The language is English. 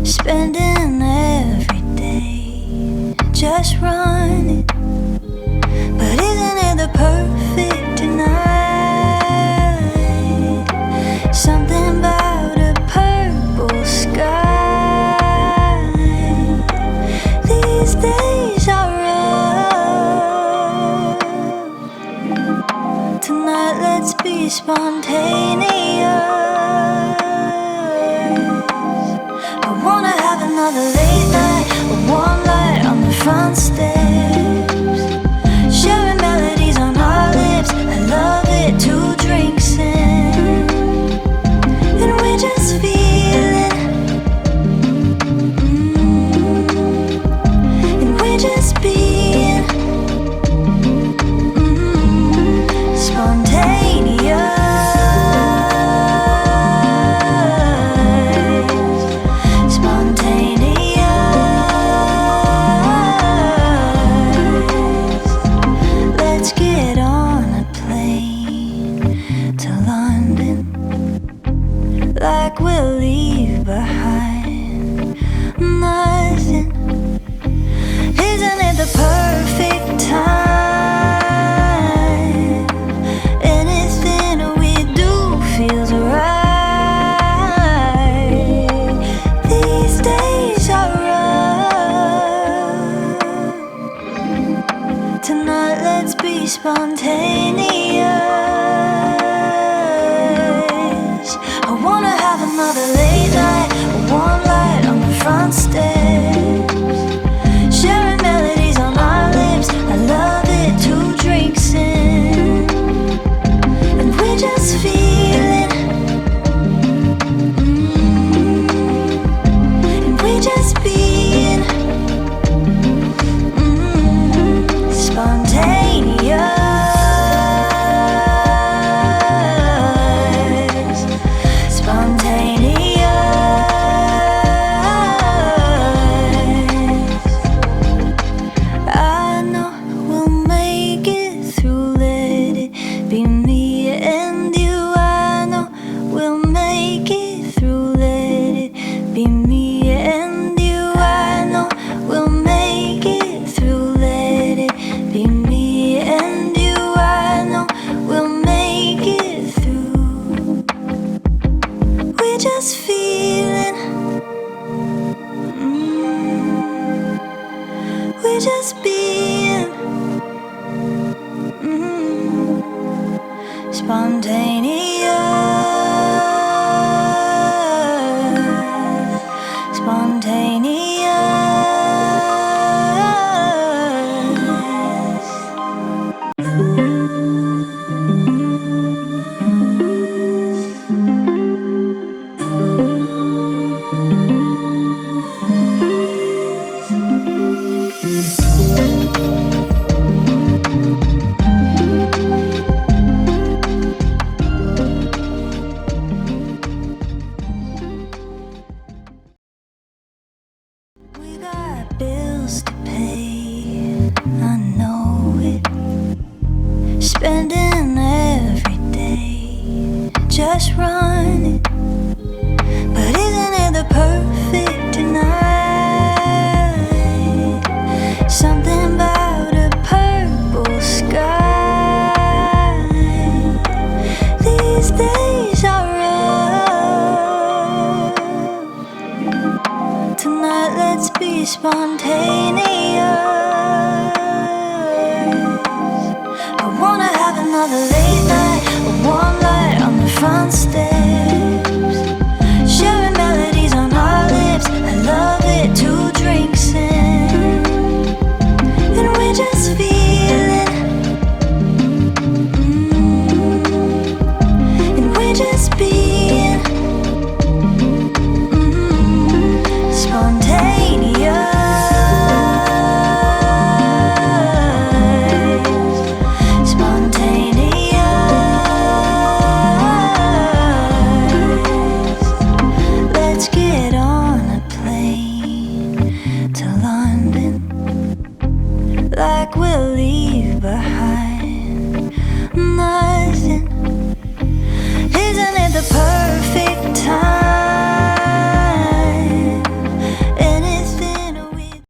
Spending every day just running, but isn't it the perfect night? Something about a purple sky. These days are rough. Tonight let's be spontaneous. Another late night, a warm light on the front steps, sharing melodies on our lips. I love it, 2 drinks in, and we're just feeling, and we're just being spontaneous. Like we'll leave behind nothing. Isn't it the perfect time? Anything we do feels right. These days are rough. Tonight let's be spontaneous. Another late night, a warm light on the front steps, sharing melodies on our lips. I love it, 2 drinks in, and we're just feeling, and we're just being spontaneous. Just feeling, we're just being spontaneous, spontaneous. Bills to pay, I know it. Spending every day just running, but isn't it the perfect night? Something about a purple sky. These days are rough. Tonight let's be spontaneous. I wanna have another